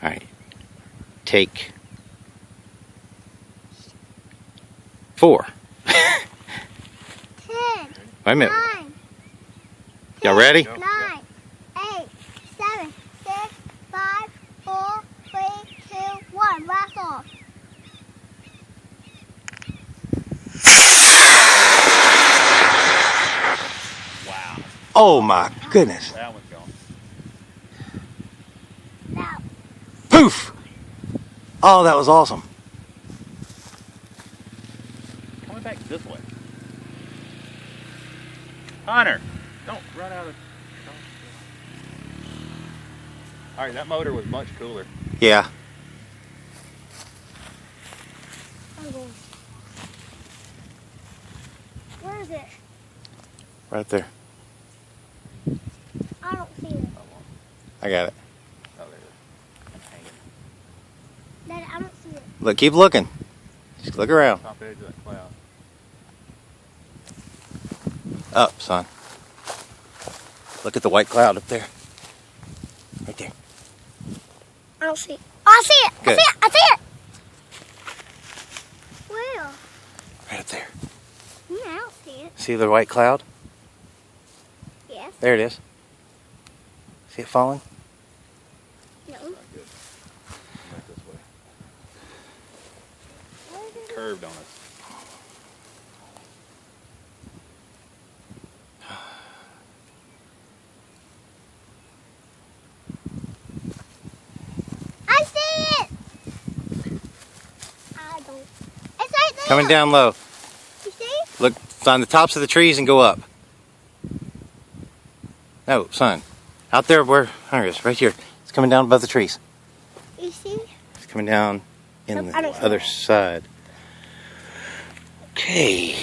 Alright. Take 4. 10. Wait a minute. 9. Y'all ready? 9. 8. 7. 6. 5. 4. 3. 2. 1. Blast off. Wow. Oh my goodness. That one's gone. Now. Poof! Oh, that was awesome. Coming back this way. Hunter, don't run out of... Alright, that motor was much cooler. Yeah. I'm going. Where is it? Right there. I don't see it. I got it. Oh, there it is. I'm hanging. Daddy, I don't see it. Look, keep looking. Just look around. Top edge of that cloud. Up, son. Look at the white cloud up there. Right there. I don't see it. Oh, I see it. Good. I see it. I see it. Where? Right up there. Yeah, I don't see it. See the white cloud? Yes. There it is. See it falling? No. Not good. Back this way. Where is it? Curved on us. I see it. I don't. It's right there. Coming down low. You see? Look, find the tops of the trees and go up. No, son. Out there where Hunter is, right here. It's coming down above the trees. You see? It's coming down in Nope, I don't the see other it. side. Okay.